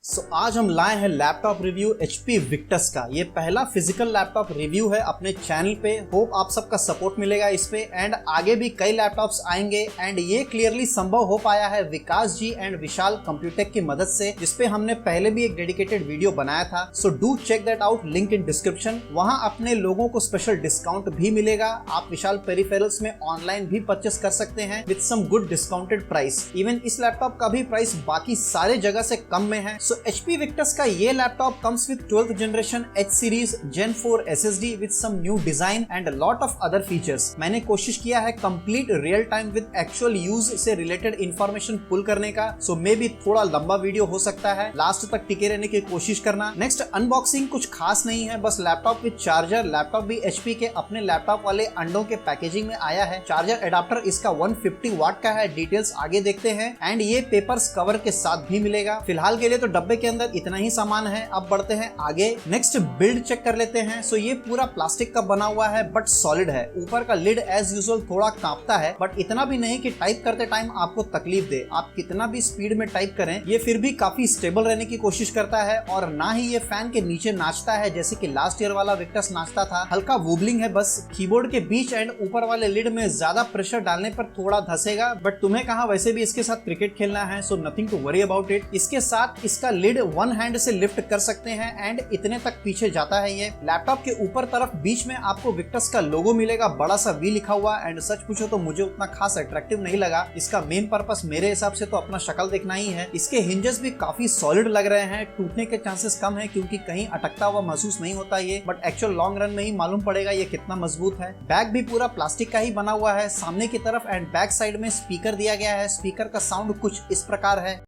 आज हम लाए हैं लैपटॉप रिव्यू HP विक्टस का। ये पहला फिजिकल लैपटॉप रिव्यू है अपने चैनल पे। होप आप सबका सपोर्ट मिलेगा इस पे एंड आगे भी कई लैपटॉप्स आएंगे एंड ये क्लियरली संभव हो पाया है विकास जी एंड विशाल कंप्यूटेक की मदद से, जिसपे हमने पहले भी एक डेडिकेटेड वीडियो बनाया था। So do check that out, link in description. वहां अपने लोगों को स्पेशल डिस्काउंट भी मिलेगा। आप विशाल पेरिफेरल्स में ऑनलाइन भी परचेस कर सकते हैं with some good discounted price. Even इस लैपटॉप का भी प्राइस बाकी सारे जगह से कम में है। HP विक्टस का ये laptop comes with 12th generation H series Gen 4 SSD with some new design and lot of other features. मैंने कोशिश किया है complete real time with actual use से रिलेटेड इंफॉर्मेशन पुल करने का। सो मे बी थोड़ा लंबा वीडियो हो सकता है, लास्ट तक टिके रहने की कोशिश करना। नेक्स्ट अनबॉक्सिंग कुछ खास नहीं है, बस लैपटॉप विद चार्जर। लैपटॉप भी HP के अपने लैपटॉप वाले अंडों के पैकेजिंग में आया है। चार्जर एडाप्टर इसका 150 वाट का है। डिटेल्स आगे देखते हैं एंड ये पेपर्स कवर के साथ भी मिलेगा। फिलहाल के लिए तो डब्बे के अंदर इतना ही सामान है। अब बढ़ते हैं आगे, नेक्स्ट बिल्ड चेक कर लेते हैं। सो ये पूरा प्लास्टिक का बना हुआ है बट सॉलिड है। ऊपर का लिड एज यूजुअल थोड़ा कांपता है बट इतना भी नहीं कि टाइप करते टाइम आपको तकलीफ दे। आप कितना भी स्पीड में टाइप करें ये फिर भी काफी स्टेबल रहने की कोशिश करता है और ना ही ये फैन के नीचे नाचता है जैसे कि लास्ट ईयर वाला विक्टस नाचता था। हल्का वूबलिंग है बस। कीबोर्ड के बीच एंड ऊपर वाले लिड में ज्यादा प्रेशर डालने पर थोड़ा धसेगा, बट तुम्हें कहा वैसे भी इसके साथ क्रिकेट खेलना है, so nothing to worry about it. इसके साथ इसका लिड वन हैंड से लिफ्ट कर सकते हैं एंड इतने तक पीछे जाता है ये। लैपटॉप के ऊपर तरफ बीच में आपको विक्टस का लोगो मिलेगा, बड़ा सा वी लिखा हुआ एंड सच पूछो तो मुझे उतना खास अट्रैक्टिव नहीं लगा। इसका मेन पर्पस मेरे हिसाब से तो अपना शक्ल देखना ही है। इसके हिंजेस भी काफी सॉलिड लग रहे हैं, टूटने के चांसेस कम है क्योंकि कहीं अटकता हुआ महसूस नहीं होता ये, बट एक्चुअल लॉन्ग रन में ही मालूम पड़ेगा ये कितना मजबूत है। बैक भी पूरा प्लास्टिक का ही बना हुआ है। सामने की तरफ एंड बैक साइड में स्पीकर दिया गया है। स्पीकर का साउंड कुछ इस प्रकार है।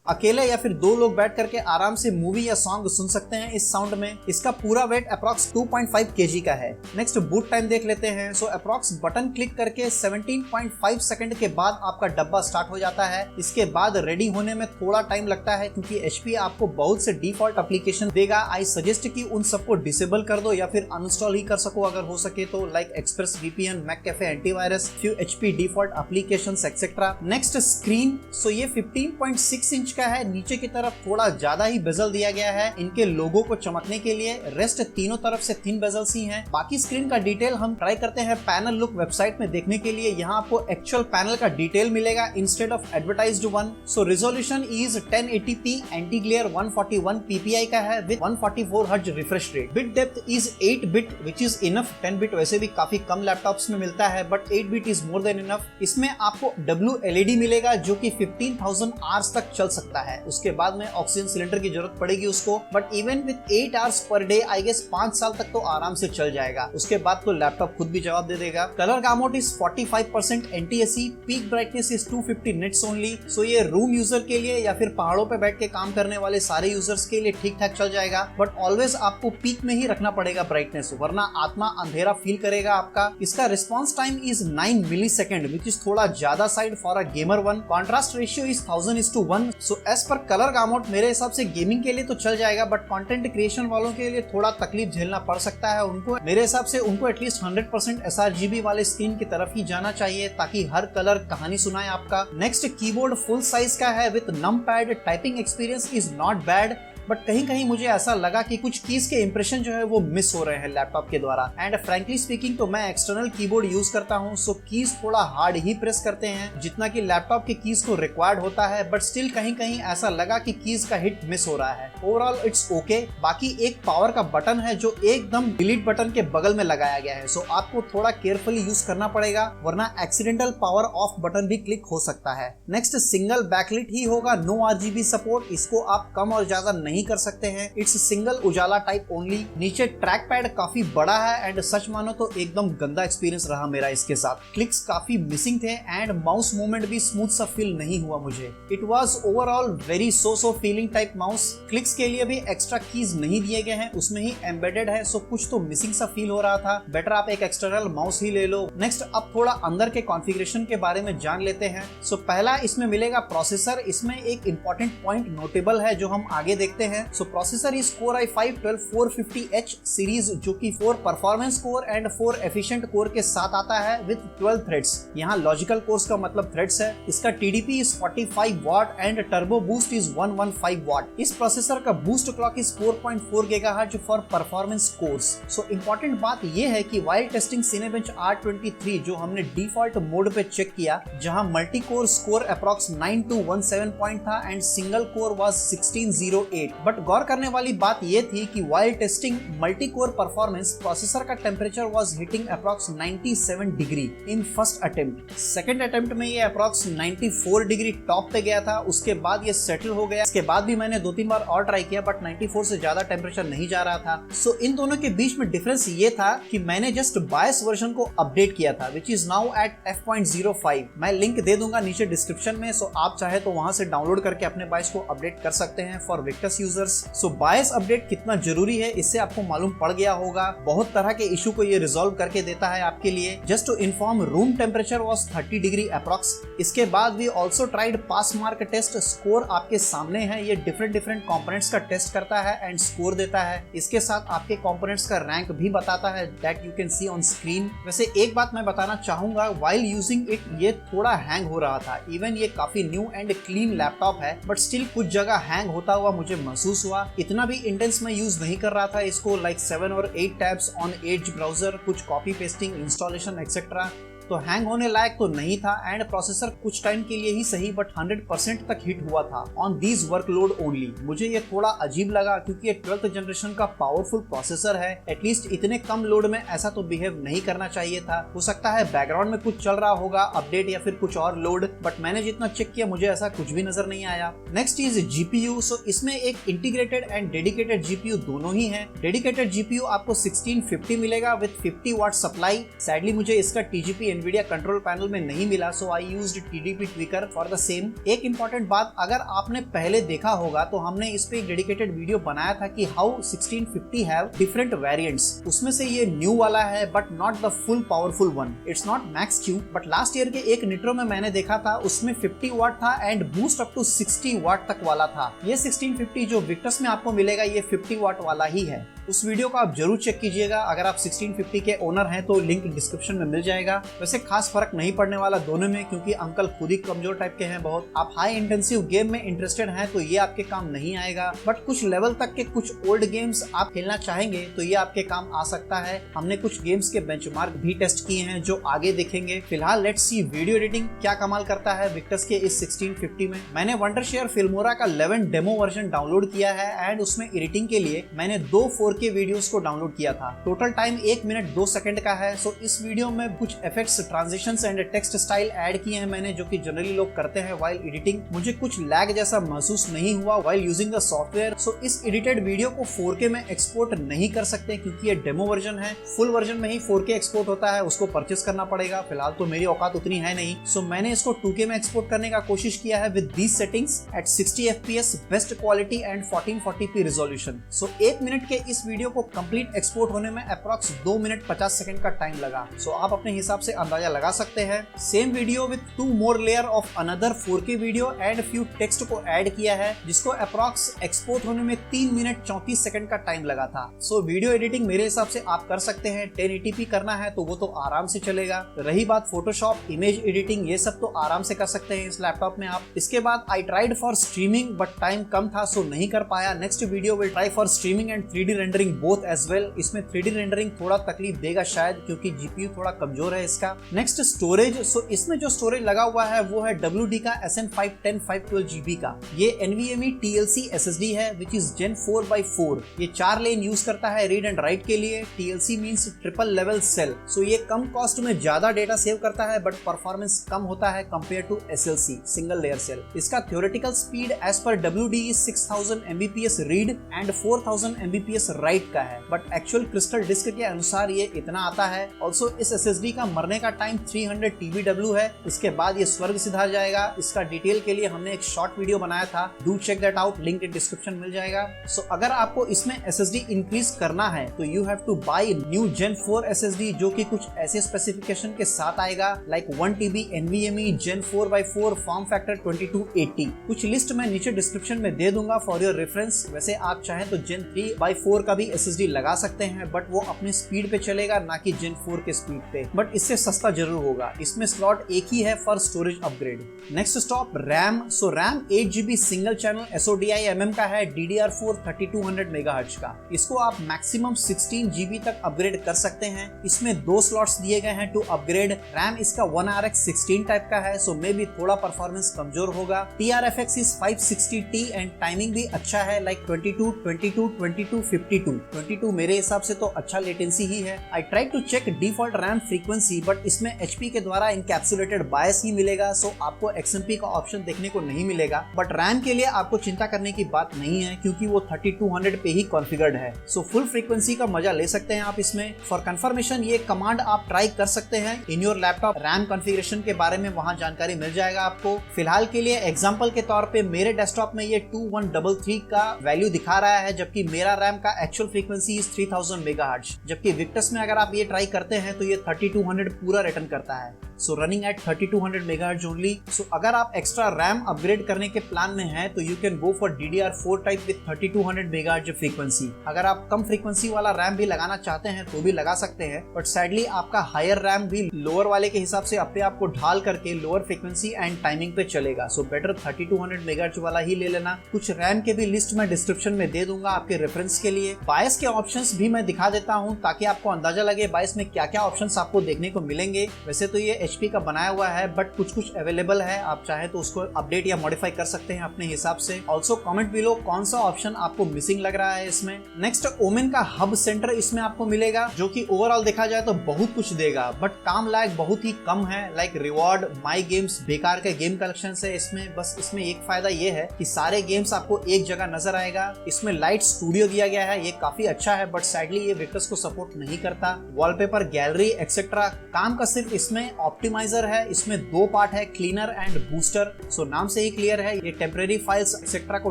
अकेले या फिर दो लोग बैठ करके आराम से मूवी या सॉन्ग सुन सकते हैं इस साउंड में। इसका पूरा वेट अप्रॉक्स 2.5 kg का है। नेक्स्ट बूट टाइम देख लेते हैं। सो अप्रॉक्स बटन क्लिक करके 17.5 सेकंड के बाद आपका डब्बा स्टार्ट हो जाता है। इसके बाद रेडी होने में थोड़ा टाइम लगता है क्योंकि HP आपको बहुत से डिफॉल्ट एप्लीकेशन देगा। आई सजेस्ट कि उन सबको डिसेबल कर दो या फिर अनइंस्टॉल ही कर सको अगर हो सके तो, like express VPN, McAfee antivirus, few HP default applications etcetera. Next screen. So ये 15.6 इंच का है। नीचे की तरफ थोड़ा ज्यादा ही बेजल दिया गया है इनके लोगो को चमकने के लिए। रेस्ट तीनों तरफ से थिन बेजल्स ही हैं। बाकी स्क्रीन का डिटेल हम ट्राई करते हैं पैनल लुक वेबसाइट में देखने के लिए। यहाँ आपको एक्चुअल पैनल का डिटेल मिलेगा instead of advertised one. So resolution is 1080p anti glare 141 ppi का है with 144 hertz refresh rate. Bit depth is 8 bit which is enough. 10 bit वैसे भी काफी कम लैपटॉप्स में मिलता है but 8 bit is more than enough. इसमें आपको WLED मिलेगा जो कि 15,000 आवर्स तक चल सकता है। उसके बाद में ऑक्सीजन सिलेंडर की जरूरत पड़ेगी उसको, but even with 8 hours per day I guess 5 साल तक तो आराम से चल जाएगा। उसके बाद तो लैपटॉप खुद भी जवाब दे देगा। Colour gamut is 45% NTSC। Peak brightness is 250 nits only. So ये रूम यूजर के लिए या फिर पहाड़ों पे बैठ के काम करने वाले सारे यूजर्स के लिए ठीक ठाक चल जाएगा, बट ऑलवेज आपको पीक में ही रखना पड़ेगा ब्राइटनेस, वरना आत्मा अंधेरा फील करेगा आपका। इसका response time is 9 millisecond which is थोड़ा ज्यादा side for a gamer one. Contrast ratio is 1000:1। So as पर कलर गामोट मेरे हिसाब से गेमिंग के लिए तो चल जाएगा, बट कंटेंट क्रिएशन वालों के लिए थोड़ा तकलीफ झेलना पड़ सकता है उनको। मेरे हिसाब से उनको एटलीस्ट 100% sRGB वाले स्क्रीन की तरफ ही जाना चाहिए ताकि हर कलर कहानी सुनाए आपका। नेक्स्ट कीबोर्ड फुल साइज का है with num pad. Typing experience is not bad, but कहीं कहीं मुझे ऐसा लगा कि कुछ कीज के इंप्रेशन जो है वो मिस हो रहे हैं लैपटॉप के द्वारा। एंड फ्रैंकली स्पीकिंग तो मैं एक्सटर्नल कीबोर्ड यूज करता हूं, सो कीज थोड़ा हार्ड ही प्रेस करते हैं जितना कि लैपटॉप के कीज को रिक्वायर्ड होता है, बट स्टिल कहीं कहीं ऐसा लगा कि कीज का हिट मिस हो रहा है। Overall it's okay. बाकी एक पावर का बटन है जो एकदम डिलीट बटन के बगल में लगाया गया है, सो आपको थोड़ा केयरफुली यूज करना पड़ेगा वरना एक्सीडेंटल पावर ऑफ बटन भी क्लिक हो सकता है। नेक्स्ट सिंगल बैकलिट ही होगा, नो RGB सपोर्ट। इसको आप कम और ज्यादा नहीं कर सकते हैं। It's single Ujala type only. नीचे ट्रैक पैड काफी बड़ा है एंड सच मानो तो एकदम गंदा एक्सपीरियंस रहा मेरा इसके साथ। क्लिक्स काफी मिसिंग थे एंड माउस मूवमेंट भी स्मूथ सा फील नहीं हुआ मुझे। It was overall very so feeling type mouse. Clicks के लिए भी एक्स्ट्रा कीज नहीं दिए गए हैं, उसमें ही एम्बेडेड है, सो कुछ तो मिसिंग सा फील हो रहा था। बेटर आप एक एक्सटर्नल माउस ही ले लो। नेक्स्ट अब थोड़ा अंदर के कॉन्फ़िगरेशन के बारे में जान लेते हैं। सो पहला इसमें मिलेगा प्रोसेसर। इसमें एक इंपॉर्टेंट पॉइंट नोटेबल है जो हम आगे देखते लेते हैं। So processor is Core i5 12450H series, जो कि 4 performance core and 4 efficient core के साथ आता है विद 12 थ्रेड्स। यहाँ लॉजिकल कोर्स का मतलब थ्रेड्स है। इसका TDP is 45 watt and turbo boost is 115 watt. इस प्रोसेसर का boost clock is 4.4 GHz for performance cores. So important बात यह है कि वाइल टेस्टिंग Cinebench R23 जो हमने डिफॉल्ट मोड पे चेक किया, जहां multi core score approx 9217 point था and single core was 1608। But गौर करने वाली बात यह थी कि while testing multi core performance processor का temperature was hitting approx 97 degree in first attempt. Second attempt में ये अप्रॉक्स 94 डिग्री टॉप पे गया था, उसके बाद ये सेटल हो गया। इसके बाद भी मैंने 2-3 बार और ट्राई किया बट 94 से ज्यादा टेम्परेचर नहीं जा रहा था। सो इन दोनों के बीच में डिफरेंस ये था कि मैंने जस्ट बायस वर्जन को अपडेट किया था which is now at F.05। मैं लिंक दे दूंगा नीचे डिस्क्रिप्शन में, सो आप चाहे तो वहां से डाउनलोड करके अपने बायस को अपडेट कर सकते हैं for Victus users. So bias update कितना जरूरी है इससे आपको मालूम पड़ गया होगा। बहुत तरह के इशू को ये रिजॉल्व करके देता है आपके लिए। Just to inform, room temperature was 30 degree approx. इसके बाद we also tried PassMark test. Score आपके सामने है, ये डिफरेंट कंपोनेंट्स का टेस्ट करता है एंड स्कोर देता है। इसके साथ आपके कंपोनेंट्स का रैंक भी बताता है that you can see on screen. वैसे एक बात मैं बताना चाहूंगा, व्हाइल यूजिंग इट ये थोड़ा हैंग हो रहा था। इवन ये काफी न्यू एंड क्लीन लैपटॉप है बट स्टिल कुछ जगह हैंग होता हुआ मुझे महसूस हुआ। इतना भी इंटेंस में यूज नहीं कर रहा था इसको, लाइक 7 और 8 टैब्स ऑन एज ब्राउजर, कुछ कॉपी पेस्टिंग, इंस्टॉलेशन एक्सेट्रा, तो हैंग होने लायक तो नहीं था। एंड प्रोसेसर कुछ टाइम के लिए ही सही बट 100% तक हिट हुआ था ऑन दीज वर्कलोड ओनली। मुझे ये थोड़ा अजीब लगा क्योंकि ये 12th जनरेशन का पावरफुल प्रोसेसर है। एटलीस्ट इतने कम लोड में ऐसा तो बिहेव नहीं करना चाहिए था। हो सकता है बैकग्राउंड में कुछ चल रहा होगा, अपडेट या फिर कुछ और लोड, बट मैंने जितना चेक किया मुझे ऐसा कुछ भी नजर नहीं आया। Next is GPU। सो इसमें एक इंटीग्रेटेड एंड डेडिकेटेड GPU दोनों ही है। डेडिकेटेड GPU आपको 1650 मिलेगा विद 50 वाट सप्लाई। सैडली मुझे इसका TGP NVIDIA कंट्रोल पैनल में नहीं मिला, so I used TDP tweaker for the same. एक इंपॉर्टेंट बात, अगर आपने पहले देखा होगा तो हमने इस पे एक डेडिकेटेड वीडियो बनाया था कि हाउ 1650 हैव डिफरेंट वेरिएंट्स। उसमें से ये न्यू वाला है but not the full powerful one. It's not max Q but last year के एक निट्रो में मैंने देखा था, उसमें 50 वाट था एंड बूस्ट अप टू 60 वाट तक वाला था। ये 1650 जो विक्टस में आपको मिलेगा ये 50 वाट वाला ही है। उस वीडियो को आप जरूर चेक कीजिएगा। अगर आप 1650 के ओनर हैं तो लिंक डिस्क्रिप्शन में मिल जाएगा। वैसे खास फर्क नहीं पड़ने वाला दोनों में क्योंकि अंकल खुद ही कमजोर टाइप के हैं बहुत। आप हाई इंटेंसिव गेम में इंटरेस्टेड हैं तो ये आपके काम नहीं आएगा, बट कुछ लेवल तक के कुछ ओल्ड गेम्स आप खेलना चाहेंगे तो ये आपके काम आ सकता है। हमने कुछ गेम्स के बेंचमार्क भी टेस्ट किए हैं जो आगे देखेंगे। फिलहाल लेट्स सी वीडियो एडिटिंग क्या कमाल करता है विक्टस के इस 1650 में। मैंने वंडरशेयर फिल्मोरा का 11 डेमो वर्जन डाउनलोड किया है एंड उसमें एडिटिंग के लिए मैंने 2 4K वीडियोस को डाउनलोड किया था। टोटल टाइम 1 मिनट 2 सेकंड का है। सो इस वीडियो में कुछ effects, transitions and text style add किए हैं मैंने, जो कि जनरली लोग करते हैं व्हाइल एडिटिंग। मुझे कुछ लैग जैसा महसूस नहीं हुआ व्हाइल यूजिंग द सॉफ्टवेयर। सो इस एडिटेड वीडियो को 4K में एक्सपोर्ट नहीं कर सकते क्योंकि ये डेमो वर्जन है। फुल वर्जन में ही 4K एक्सपोर्ट होता है, उसको परचेस करना पड़ेगा। फिलहाल तो मेरी औकात उतनी है नहीं, सो मैंने इसको 2K में एक्सपोर्ट करने का कोशिश किया है with these settings at 60 FPS, best quality and 1440p resolution. So 1 minute के इस वीडियो को कंप्लीट एक्सपोर्ट होने में अप्रॉक्स 2 मिनट 50 सेकंड का टाइम लगा। सो आप अपने हिसाब से अंदाजा लगा सकते हैं। Same video with 2 more layer of another 4K video and few text को ऐड किया है जिसको अप्रॉक्स एक्सपोर्ट होने में 3 मिनट 34 सेकंड का टाइम लगा था। सो वीडियो एडिटिंग मेरे हिसाब से आप कर सकते हैं। 1080p करना है तो वो तो आराम से चलेगा। रही बात फोटोशॉप, इमेज एडिटिंग, ये सब तो आराम से कर सकते हैं इस लैपटॉप में आप। इसके बाद I tried for streaming but time कम था सो नहीं कर पाया। Next video will try for streaming and 3D rendering both as well. इसमें 3D रेंडरिंग थोड़ा तकलीफ देगा शायद क्योंकि GPU थोड़ा कमजोर है इसका। Next storage. सो इसमें जो स्टोरेज लगा हुआ है वो है WD का SN510 512GB का। ये NVMe TLC SSD है विच इज Gen 4x4। ये 4 लेन यूज करता है रीड एंड राइट के लिए। TLC means triple level cell. So ये कम कॉस्ट में ज्यादा डेटा सेव करता है बट परफॉर्मेंस कम होता है compare to SLC single layer cell. इसका थ्योरेटिकल स्पीड एज पर WD 6000 Mbps read and 4000 Mbps write का है, बट एक्चुअल क्रिस्टल डिस्क के अनुसार ये इतना आता है। ऑल्सो इस SSD का मरने का टाइम 300 TBW है। इसके बाद ये स्वर्ग सिधार जाएगा। इसका डिटेल के लिए हमने एक शॉर्ट वीडियो बनाया था, do check that out, link in description मिल जाएगा। सो अगर आपको इसमें SSD इंक्रीज करना है तो you have to buy new Gen 4 SSD, जो कि कुछ ऐसे स्पेसिफिकेशन के साथ आएगा, like 1 TB NVMe Gen 4x4 form factor 2280। कुछ लिस्ट मैं नीचे डिस्क्रिप्शन में दे दूंगा फॉर योर रेफरेंस। वैसे आप चाहें तो Gen 3x4 का भी SSD लगा सकते हैं, बट वो अपने स्पीड पे चलेगा, ना कि Gen 4 के स्पीड पे, बट इससे सस्ता जरूर होगा। इसमें स्लॉट एक ही है for storage upgrade. Next stop RAM. So RAM 8GB single channel SODI MM का है, DDR4 3200 MHz का। इसको आप मैक्सिमम 16GB तक अपग्रेड कर सकते हैं। इसमें 2 स्लॉट्स दिए गए हैं टू अपग्रेड। रैम इसका 1RX16 टाइप का है, सो मे भी थोड़ा परफॉर्मेंस कमजोर होगा। TRFX is 560T and timing भी अच्छा है, लाइक 22 22 22 52 22 मेरे हिसाब से तो अच्छा लेटेंसी ही है। I try to check default RAM frequency, but इसमें HP के द्वारा इनकैप्सुलेटेड बायस ही मिलेगा, सो आपको XMP का ऑप्शन देखने को नहीं मिलेगा। बट रैम के लिए आपको चिंता करने की बात नहीं है, क्योंकि वो 3200 पे ही कॉन्फ़िगर्ड है। सो फुल फ्रीक्वेंसी का मजा ले सकते हैं आप इसमें। फॉर कंफर्मेशन ये कमांड आप ट्राई कर सकते हैं in your laptop. RAM configuration के बारे में वहां जानकारी मिल जाएगा आपको। फिलहाल के लिए एग्जांपल के तौर पे मेरे डेस्कटॉप में ये 2133 का वैल्यू दिखा रहा है, जबकि मेरा रैम का एक्चुअल फ्रीक्वेंसी इज 3000 MHz। जबकि विक्टस में अगर आप ये ट्राई करते हैं तो ये 3200 पूरा रिटर्न करता है। So running at 3200 MHz only. So अगर आप एक्स्ट्रा रैम अपग्रेड करने के प्लान में हैं तो you can go for DDR4 type with 3200 MHz frequency. अगर आप कम फ्रीक्वेंसी वाला रैम भी लगाना चाहते हैं तो भी लगा सकते हैं, बट सैडली आपका हायर रैम भी लोअर वाले के हिसाब से अपने आप को ढाल करके लोअर फ्रीक्वेंसी एंड टाइमिंग पे चलेगा। सो बेटर 3200 MHz वाला ही ले लेना। कुछ रैम के भी लिस्ट मैं डिस्क्रिप्शन में दे दूंगा आपके रेफरेंस के लिए। बायस के ऑप्शंस भी मैं दिखा देता हूं ताकि आपको अंदाजा लगे बायस में क्या क्या ऑप्शंस आपको देखने को मिलेंगे। वैसे तो ये HP का बनाया हुआ है, बट कुछ कुछ अवेलेबल है, आप चाहे तो उसको अपडेट या मॉडिफाई कर सकते हैं अपने हिसाब से। ऑल्सो कमेंट बिलो कौन सा ऑप्शन आपको मिसिंग लग रहा है इसमें। नेक्स्ट ओमेन का हब सेंटर इसमें आपको मिलेगा, जो कि ओवरऑल देखा जाए तो बहुत कुछ देगा, बट काम लायक बहुत ही कम है। लाइक रिवॉर्ड, माई गेम्स, बेकार के गेम कलेक्शन है इसमें। बस इसमें एक फायदा ये है कि सारे गेम्स आपको एक जगह नजर आएगा। इसमें लाइट स्टूडियो दिया गया है, ये काफी अच्छा है, बट सैडली ये विक्टर्स को सपोर्ट नहीं करता। वॉलपेपर, गैलरी एक्सेट्रा काम का सिर्फ इसमें ऑप्टिमाइजर है। इसमें 2 पार्ट है, क्लीनर एंड बूस्टर। सो नाम से ही क्लियर है, ये टेम्परेरी फाइल्स एक्सेट्रा को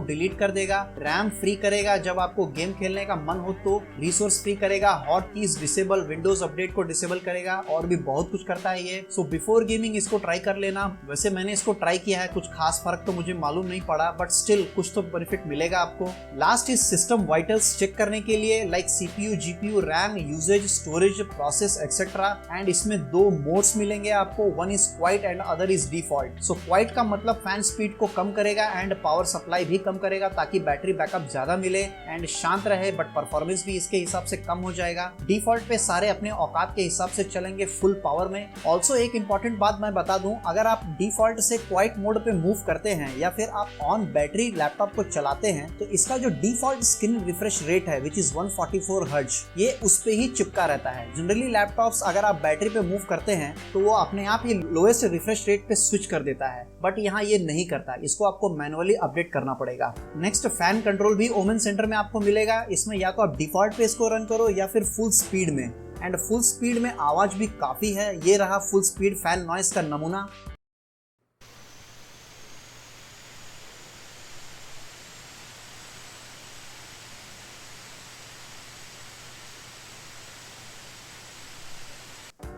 डिलीट कर देगा। रैम फ्री करेगा जब आपको गेम खेलने का मन हो तो। रिसोर्स फ्री करेगा, hot keys disable, Windows update को डिसेबल करेगा, और भी बहुत कुछ करता है ये। सो बिफोर गेमिंग इसको ट्राई कर लेना। वैसे मैंने इसको ट्राई किया है, कुछ खास फर्क तो मुझे मालूम नहीं पड़ा, बट स्टिल कुछ तो बेनिफिट मिलेगा आपको। Last is system vitals check करने के लिए, like CPU, GPU, RAM usage, storage, process etcetera. And इसमें 2 मोड्स मिलेंगे आपको, one is quiet and other is default. So quiet का मतलब फैन स्पीड को कम करेगा एंड पावर सप्लाई भी कम करेगा, ताकि बैटरी बैकअप ज्यादा मिले एंड शांत रहे, बट परफॉर्मेंस भी इसके हिसाब से कम हो जाएगा। डिफॉल्ट पे सारे अपने औकात के हिसाब से चलेंगे फुल पावर में। ऑल्सो एक इंपॉर्टेंट बात मैं बता दूं, अगर आप डिफॉल्ट से क्वाइट मोड पे मूव करते हैं या फिर आप ऑन बैटरी लैपटॉप को चलाते हैं तो इसका जो डिफॉल्ट स्क्रीन रिफ्रेश रेट है विच इज 144 हर्ट्ज, ये उस पे ही चिपका रहता है। जनरली लैपटॉप्स अगर आप बैटरी पे मूव करते हैं तो वो अपने आप ही लोएस्ट रिफ्रेश रेट पे स्विच कर देता है, बट यहाँ ये नहीं करता, इसको आपको मैनुअली अपडेट करना पड़ेगा। नेक्स्ट फैन कंट्रोल भी ओमेन सेंटर में आपको मिलेगा। इसमें या तो आप डिफॉल्ट पे इसको रन करो या फिर फुल स्पीड में, एंड फुल स्पीड में आवाज भी काफी है। ये रहा फुल स्पीड फैन नॉइस का नमूना।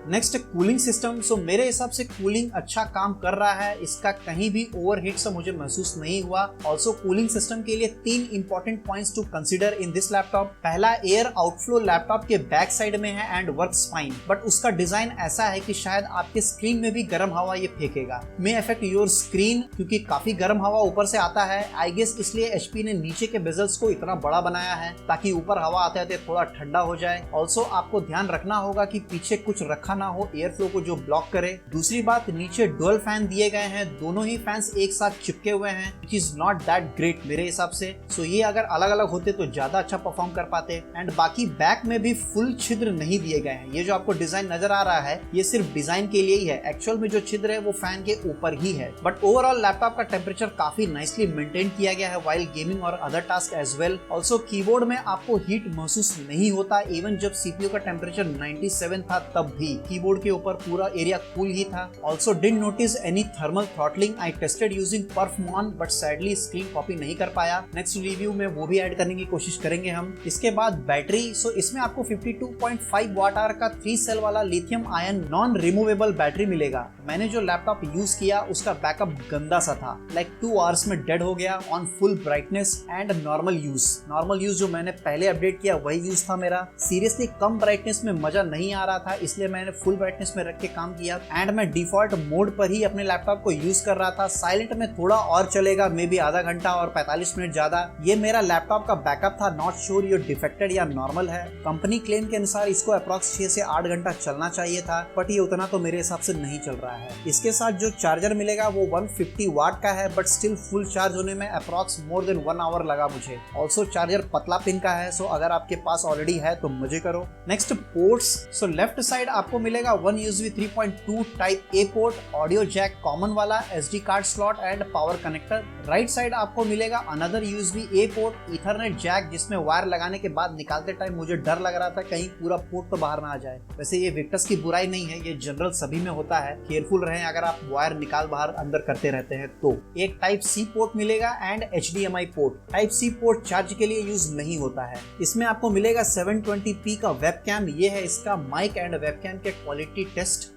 Next cooling system. सो मेरे हिसाब से कूलिंग अच्छा काम कर रहा है, इसका कहीं भी ओवरहीट सा मुझे महसूस नहीं हुआ। ऑल्सो कूलिंग सिस्टम के लिए 3 important points to consider in this laptop. पहला, एयर आउटफ्लो लैपटॉप के बैक साइड में है एंड वर्क्स फाइन, बट उसका डिजाइन ऐसा है कि शायद आपके स्क्रीन में भी गर्म हवा ये फेंकेगा, मे अफेक्ट योर स्क्रीन, क्योंकि काफी गर्म हवा ऊपर से आता है। आई गेस इसलिए HP ने नीचे के बेजल्स को इतना बड़ा बनाया है ताकि ऊपर हवा आते आते थोड़ा ठंडा हो जाए। ऑल्सो आपको ध्यान रखना होगा कि पीछे कुछ रखा ना हो एयर फ्लो को जो ब्लॉक करे। दूसरी बात, नीचे डुअल फैन दिए गए हैं, दोनों ही फैंस एक साथ चिपके हुए हैं, which is not that great मेरे हिसाब से। सो ये अगर अलग अलग होते तो ज्यादा अच्छा परफॉर्म कर पाते। एंड बाकी बैक में भी फुल छिद्र नहीं दिए गए हैं। ये जो आपको डिजाइन नजर आ रहा है ये सिर्फ डिजाइन के लिए ही है, एक्चुअल में जो छिद्र है वो फैन के ऊपर ही है। बट ओवरऑल लैपटॉप का टेम्परेचर काफी नाइसली मेंटेन किया गया है व्हाइल गेमिंग और other task as well. Also keyboard में आपको हीट महसूस नहीं होता, इवन जब CPU का टेम्परेचर 97 था तब भी। कीबोर्ड के ऊपर पूरा एरिया कूल ही था। Also didn't notice any thermal throttling. I tested using perfmon but sadly screen copy नहीं कर पाया। नेक्स्ट रिव्यू में वो भी ऐड करने की कोशिश करेंगे हम। इसके बाद बैटरी, सो इसमें आपको 52.5 वाट आवर का 3 सेल वाला lithium ion non removable battery मिलेगा। मैंने जो लैपटॉप यूज किया उसका बैकअप गंदा सा था, लाइक 2 आवर्स में डेड हो गया on full brightness and normal use जो मैंने पहले अपडेट किया वही यूज था मेरा। सीरियसली कम ब्राइटनेस में मजा नहीं आ रहा था, इसलिए मैंने फुल ब्राइटनेस में रख के काम किया एंड मैं डिफॉल्ट मोड पर ही अपने लैपटॉप को यूज कर रहा था। साइलेंट में थोड़ा और चलेगा, मे बी आधा घंटा और 45 मिनट ज्यादा। ये मेरा लैपटॉप का बैकअप था, नॉट श्योर ये डिफेक्टेड या नॉर्मल है। कंपनी क्लेम के अनुसार इसको अप्रॉक्स 6 से 8 घंटा चलना चाहिए था, बट ये उतना तो मेरे हिसाब से नहीं चल रहा है। इसके साथ जो चार्जर मिलेगा वो 150 वाट का है, बट स्टिल फुल चार्ज होने में अप्रॉक्स मोर देन 1 आवर लगा मुझे। ऑल्सो चार्जर पतला पिन का है, सो अगर आपके पास ऑलरेडी है तो मजे करो। Next ports, so left side आपको मिलेगा 1 USB 3.2 type A port, audio jack common वाला, SD card slot and power connector. Right side आपको मिलेगा another USB A port, ethernet jack जिसमें वायर लगाने के बाद निकालते टाइम मुझे डर लग रहा था कहीं पूरा पोर्ट तो बाहर ना आ जाए। वैसे ये विक्टस की बुराई नहीं है, ये जनरल सभी में होता है, केयरफुल रहें अगर आप वायर निकाल बाहर अंदर करते रहते हैं तो। एक टाइप सी पोर्ट मिलेगा and HDMI port. Type C port charge के लिए यूज नहीं होता है। इसमें आपको मिलेगा 720p का वेबकैम। ये है इसका माइक एंड वेबकैम के क्वालिटी टेस्ट।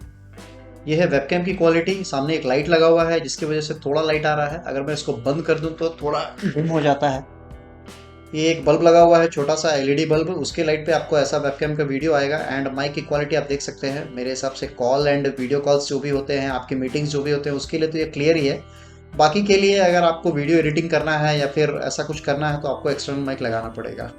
ये है वेबकैम की क्वालिटी। सामने एक लाइट लगा हुआ है जिसकी वजह से थोड़ा लाइट आ रहा है, अगर मैं इसको बंद कर दूं तो थोड़ा डिम हो जाता है। ये एक बल्ब लगा हुआ है, छोटा सा LED बल्ब, उसके लाइट पे आपको ऐसा वेबकैम का वीडियो आएगा। एंड माइक की क्वालिटी आप देख सकते हैं। मेरे हिसाब से कॉल एंड वीडियो कॉल्स जो भी होते हैं, आपकी मीटिंग्स जो भी होते हैं, उसके लिए तो ये क्लियर ही है। बाकी के लिए अगर आपको वीडियो एडिटिंग करना है या फिर ऐसा कुछ करना है तो आपको एक्सटर्नल माइक लगाना पड़ेगा।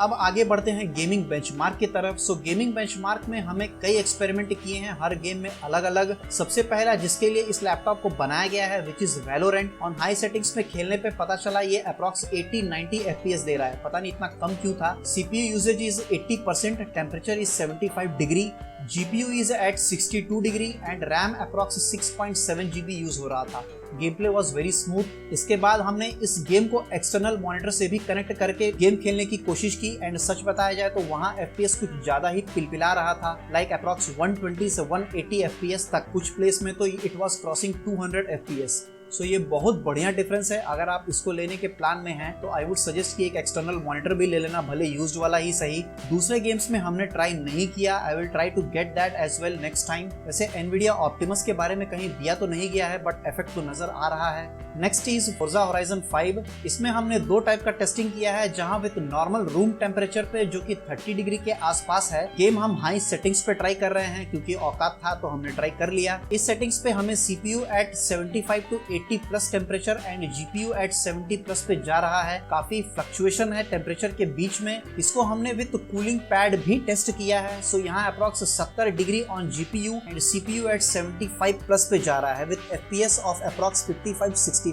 अब आगे बढ़ते हैं गेमिंग बेंचमार्क की तरफ। सो गेमिंग बेंचमार्क में हमें कई एक्सपेरिमेंट किए हैं, हर गेम में अलग अलग। सबसे पहला जिसके लिए इस लैपटॉप को बनाया गया है which is Valorant. On high settings में खेलने पे पता चला ये अप्रॉक्स 80-90 FPS दे रहा है, पता नहीं इतना कम क्यों था। CPU usage is 80%, temperature is 75 degree, GPU is at 62 degree and RAM approx 6.7 GB use हो रहा था। Game play was very smooth. इसके बाद हमने इस गेम को एक्सटर्नल मॉनिटर से भी कनेक्ट करके गेम खेलने की कोशिश की एंड सच बताया जाए तो वहाँ FPS कुछ ज्यादा ही पिलपिला रहा था, लाइक अप्रॉक्स 120 से 180 FPS तक। कुछ प्लेस में तो इट वॉज क्रॉसिंग 200 FPS। सो ये बहुत बढ़िया डिफरेंस है। अगर आप इसको लेने के प्लान में हैं तो आई वुड सजेस्ट कि एक एक्सटर्नल मॉनिटर भी ले लेना, भले यूज्ड वाला ही सही। दूसरे गेम्स में हमने ट्राई नहीं किया, I will try to get that as well next time. वैसे एनवीडिया ऑप्टिमस के बारे में कहीं दिया तो नहीं गया है, बट इफेक्ट तो नजर आ रहा है। Next is Forza horizon 5। इसमें हमने 2 टाइप का टेस्टिंग किया है, जहां विद नॉर्मल रूम टेम्परेचर पे जो कि 30 डिग्री के आसपास है। गेम हम हाई सेटिंग्स पे ट्राई कर रहे हैं क्योंकि औकात था तो हमने ट्राई कर लिया। इस सेटिंग्स पे हमें CPU at 75 to 80 plus temperature and GPU at 70 plus पे जा रहा है। काफी फ्लक्चुएशन है टेम्परेचर के बीच में। इसको हमने विद कूलिंग पैड भी टेस्ट किया है। सो यहाँ approx 70 degree on GPU and CPU at 75 plus पे जा रहा है विद FPS ऑफ अप्रॉक्स 55-60।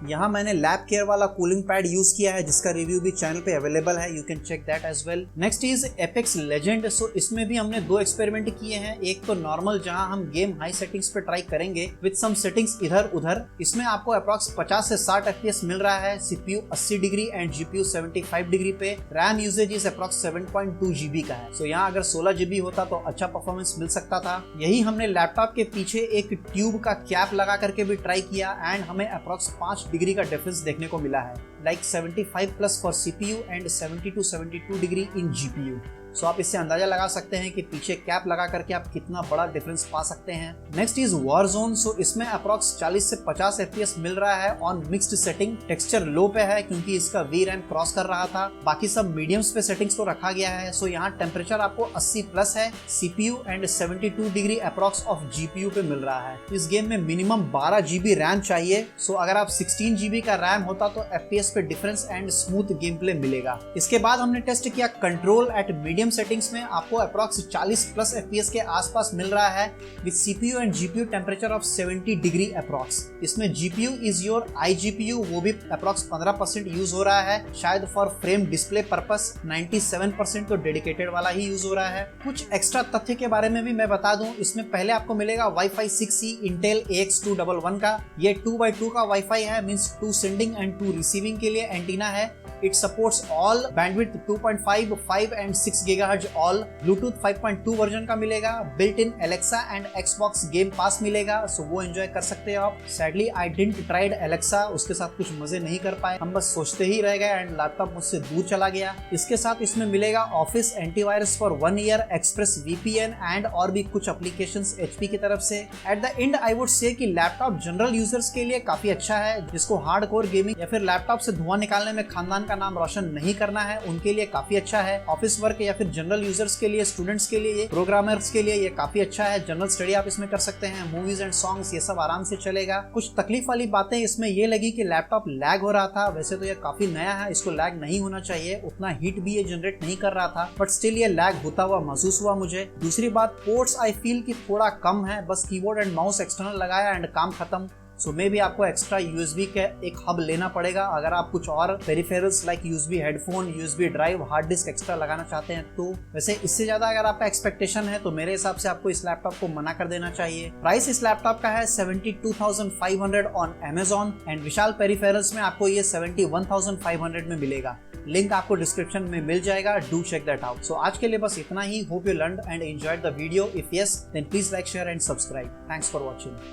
यहाँ मैंने लैब केयर वाला कूलिंग पैड यूज किया है जिसका रिव्यू भी चैनल पे अवेलेबल है, you can check that as well. Next is Apex Legend. So इसमें भी हमने 2 एक्सपेरिमेंट किए हैं। एक तो नॉर्मल जहां हम गेम हाई सेटिंग्स पे ट्राई करेंगे विद सम सेटिंग्स इधर उधर। इसमें आपको अप्रॉक्स 50 से 60 FPS मिल रहा है। CPU 80 degree and GPU 75 degree पे। RAM usage is approx 7.2 GB का है। सो यहाँ अगर 16 GB होता तो अच्छा परफॉर्मेंस मिल सकता था। यही हमने लैपटॉप के पीछे एक ट्यूब का कैप लगा करके भी ट्राई किया एंड हमें अप्रॉक्स 5 डिग्री का डिफरेंस देखने को मिला है, like 75 plus for CPU and 70 to 72 degree in GPU। सो आप इससे अंदाजा लगा सकते हैं कि पीछे कैप लगा करके आप कितना बड़ा डिफरेंस पा सकते हैं। Next is Warzone. सो इसमें अप्रॉक्स 40 से 50 FPS मिल रहा है ऑन मिक्स्ड सेटिंग। टेक्सचर लो पे है क्योंकि इसका VRAM क्रॉस कर रहा था। बाकी सब मीडियम्स पे सेटिंग्स तो रखा गया है। सो यहाँ टेम्परेचर आपको 80 प्लस है, CPU and 72 degree approx of GPU पे मिल रहा है। इस गेम में मिनिमम 12 GB रैम चाहिए। सो अगर आप 16 GB का रैम होता तो FPS पे difference and smooth game play मिलेगा। इसके बाद हमने टेस्ट किया कंट्रोल एट मीडियम सेटिंग्स में। आपको अप्रॉक्स 40 प्लस FPS के आसपास मिल रहा है with CPU and GPU temperature of 70 degree approx. इसमें GPU इज योर iGPU, वो भी अप्रॉक्स 15% यूज हो रहा है, शायद फॉर फ्रेम डिस्प्ले पर्पस। 97% तो डेडिकेटेड वाला ही यूज हो रहा है। कुछ एक्स्ट्रा तथ्य के बारे में भी मैं बता दूं, इसमें पहले आपको मिलेगा Wi-Fi 6E Intel AX211 का। ये 2x2 का Wi-Fi है, मींस 2 सेंडिंग एंड 2 रिसीविंग के लिए एंटीना है। It supports all bandwidth 2.5, 5 and 6 GHz all, Bluetooth 5.2 version का मिलेगा, built in Alexa and Xbox Game Pass मिलेगा, सो वो एंजॉय कर सकते हो आप। Sadly I didn't tried Alexa, उसके साथ कुछ मजे नहीं कर पाए, हम बस सोचते ही रह गए एंड लैपटॉप मुझसे दूर चला गया। इसके साथ इसमें मिलेगा office antivirus for 1 year, express VPN and और भी कुछ एप्लीकेशंस HP की तरफ से। At the and I would say कि लैपटॉप जनरल यूजर्स के लिए काफी अच्छा है, जिसको हार्डकोर गेमिंग या फिर लैपटॉप से धुआं निकालने में खानदान का नाम रोशन नहीं करना है, उनके लिए काफी अच्छा है। ऑफिस वर्क या फिर जनरल यूजर्स के लिए, स्टूडेंट्स के लिए, प्रोग्रामर्स के लिए ये काफी अच्छा है। जनरल स्टडी आप इसमें कर सकते हैं, मूवीज एंड सॉन्ग्स ये सब आराम से चलेगा। कुछ तकलीफ वाली बातें इसमें ये लगी कि लैपटॉप लैग हो रहा था, वैसे तो ये काफी नया है, इसको लैग नहीं होना चाहिए, उतना हीट भी ये जनरेट नहीं कर रहा था, बट स्टिल ये लैग होता हुआ महसूस हुआ मुझे। दूसरी बात, पोर्ट्स आई फील कि थोड़ा कम है, बस कीबोर्ड एंड माउस एक्सटर्नल लगाया एंड काम खत्म। सो मे भी आपको एक्स्ट्रा USB के एक हब लेना पड़ेगा अगर आप कुछ और peripherals like USB headphone, USB drive, hard disk extra लगाना चाहते हैं तो। वैसे इससे ज्यादा अगर आपका एक्सपेक्टेशन है तो मेरे हिसाब से आपको इस लैपटॉप को मना कर देना चाहिए। प्राइस इस लैपटॉप का है 72,500 on Amazon and Vishal peripherals में आपको ये 71,500 में मिलेगा। लिंक आपको डिस्क्रिप्शन में मिल जाएगा, do check that out. So आज के लिए बस इतना ही। Hope you learned and enjoyed the video. If yes then please like, share and subscribe. Thanks for watching.